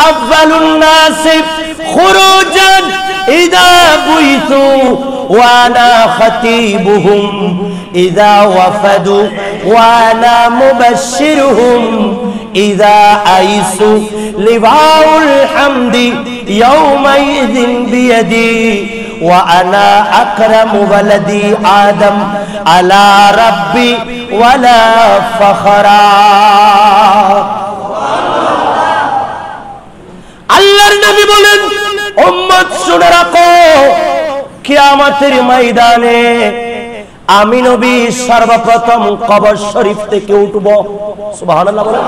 আফযালুন নাস খুরুজান ইযা বুইতু ওয়া আনা খাতিবুহুম ইযা ওয়াফাদু ওয়া আনা মুবাশশিরুহুম ইযা আইসু লিওয়াউল হামদি ইয়াওমাইযিন বিয়াদি ওয়া আনা আকরামু ওয়ালাদি আদম আলা রাব্বি ওয়ালা ফখরা। আল্লাহর নবী বলেন, উম্মত শুনে রাখো, কিয়ামতের ময়দানে আমি নবী সর্বপ্রথম কবর শরীফ থেকে উঠব। সুবহানাল্লাহ বলেন।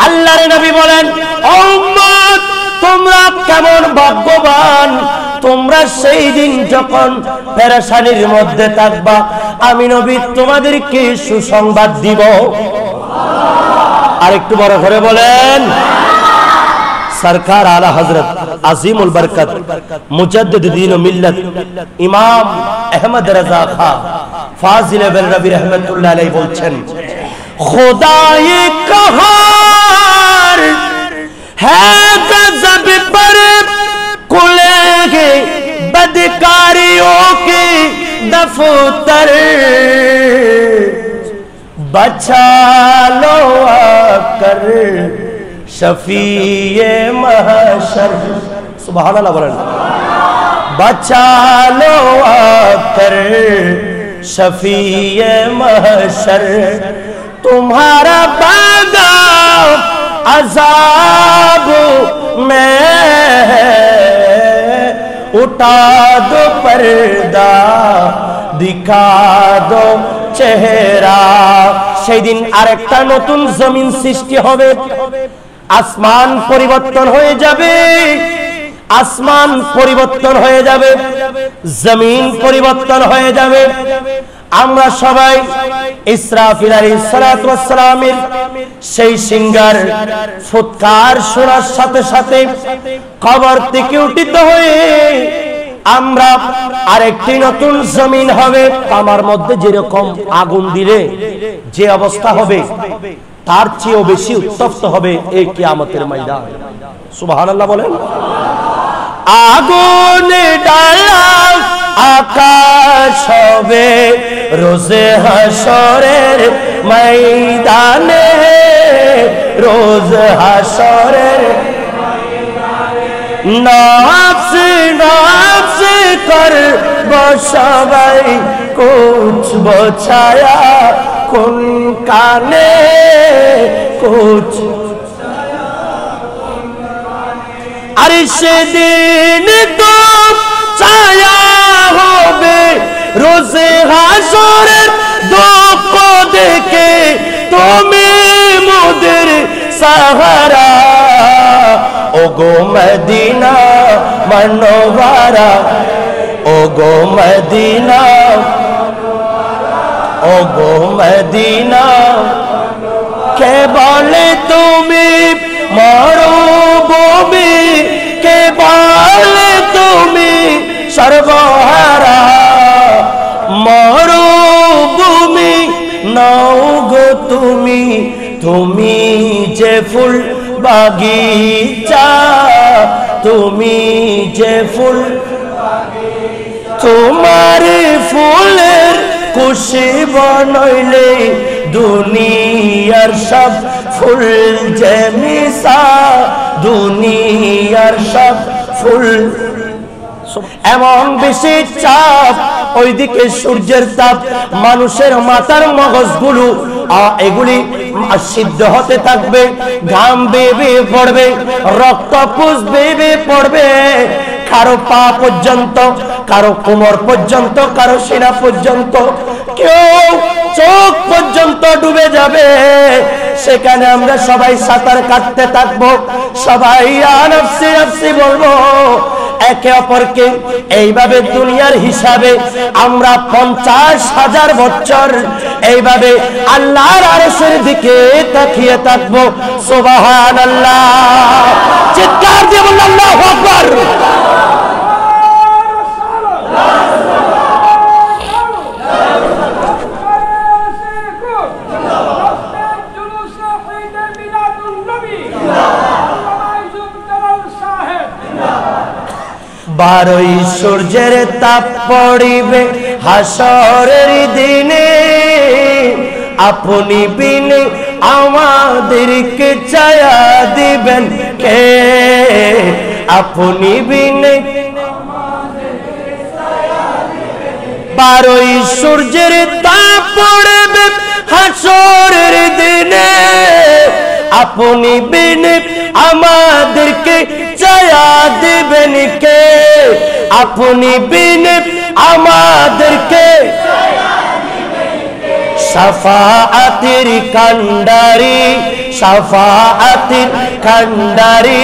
আল্লাহর নবী বলেন, উম্মত তোমরা কেমন ভাগ্যবান, তোমরা সেই দিন যখন পেরেশানির মধ্যে থাকবা আমি নবী তোমাদেরকে সুসংবাদ দিব। আর একটু বড় করে বলেন, সরকার আলা হযরত আজিমুল বরকত মুজাদ্দিদ দ্বীন ও মিল্লাত ইমাম আহমদ রাজা খান ফাজিল বিন রবি রাহমাতুল্লাহ আলাইহি বলছেন, খুদায়ে কহার হ্যাঁ গজব पर खुलेंगे बदकारियों के दफ्तर, बचा लो आकर शफीए महशर। सुभानअल्लाह बोलें, बचा लो आकर शफीए महशर, तुम्हारा बागा अजाब में उठा दो पर्दा दिखा दो চেহারা। সেই দিন আরেকটা নতুন জমিন সৃষ্টি হবে, আসমান পরিবর্তন হয়ে যাবে, আসমান পরিবর্তন হয়ে যাবে, জমিন পরিবর্তন হয়ে যাবে। আমরা সবাই ইসরাফিল আলাইহিস সালাতু ওয়াস সালামের সেই সিঙ্গার ফুৎকার শোনার সাথে সাথে কবর থেকে উঠিত হয়ে আমরা আরেকটি নতুন জমিন হবে, তামার মধ্যে যেরকম আগুন দিলে যে অবস্থা হবে তার চেয়েও বেশি উত্তপ্ত হবে এই কিয়ামতের ময়দান। সুবহানাল্লাহ বলেন। আগুনে ডালা আকাশ হবে রোজে হাসরের ময়দানে, রোজ হাসরের নফস নফস করব সবাই কুছ বছায়া কোন কানে কুছ। আর সেদিন তো ছায়া হবে রোজে হাসরের দুঃখ দেখে তুমি মোদের সাহারা, ওগো মদিনা মনোয়ারা, ওগো মদিনা, ওগো মদিনা, কে বলে তুমি মরুভূমি, কে বলে তুমি সর্বহারা, মরুভূমি নও গো তুমি, তুমি যে ফুল বাগিচা, তুমি যে ফুল, তোমার ফুলের খুশি বনইলে দুনিয়ার সব ফুল যে মিশা, দুনিয়ার সব ফুল। এমন বেশি চাপ, ওইদিকে সূর্যের তাপ, মানুষের মাথার মগজগুলো এগুলি সিদ্ধ হতে থাকবে, ঘাম বেয়ে পড়বে, রক্তপুষ বেয়ে পড়বে, কারো পা পর্যন্ত, কারো কোমর পর্যন্ত, কারো সিনা পর্যন্ত, কেউ চোখ পর্যন্ত ডুবে যাবে। সেখানে আমরা সবাই সাঁতার কাটতে থাকবো, সবাই নফসি নফসি বলবো, একে অপরকে এইভাবে দুনিয়ার হিসাবে আমরা 50,000 বছর এইভাবে আল্লাহর আরশের দিকে তাকিয়ে থাকবো। সুবহানাল্লাহ, চিৎকার দিয়ে বলুন আল্লাহু আকবার। বারোই সূর্যের তাপ পড়িবে হাসরের দিনে, আপনি বিনে আমাদেরকে ছায়া দিবেন কে? আপনি বিনে বারোই সূর্যের তাপ পড়বে হাসরের দিনে, আপনি বিনে আমাদেরকে ছায়া দিবেন কে? আপনি বিনে আমাদেরকে শাফাআতের কান্ডারি, শাফাআতের কান্ডারি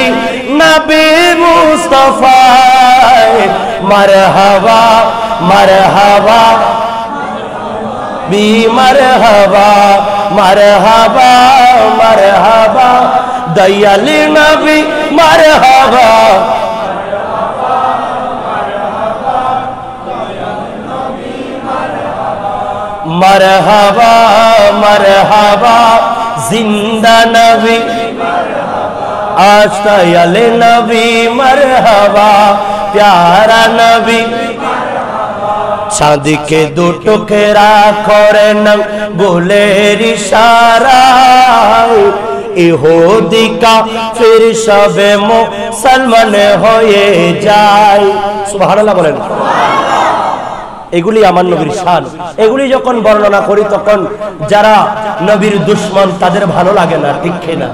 নবী মুস্তাফা, মারহাবা মারহাবা বি মারহাবা, মারহাবা মারহাবা দয়াল নবী, মারহাবা মারহাবা মারহাবা জিন্দা নবী, আজ দয়াল নবী, মারহাবা প্যারা নবী। চাঁদকে দুটো টুকরা করে নাও গোলের ইশারায়, ইহুদি কাফির সবে মুসলমান হয়ে যায়। সুবহানাল্লাহ বলেন। এগুলি আমার নবীর শান। এগুলি যখন বর্ণনা করি তখন যারা নবীর দুশমন তাদের ভালো লাগে না, ঠিক না?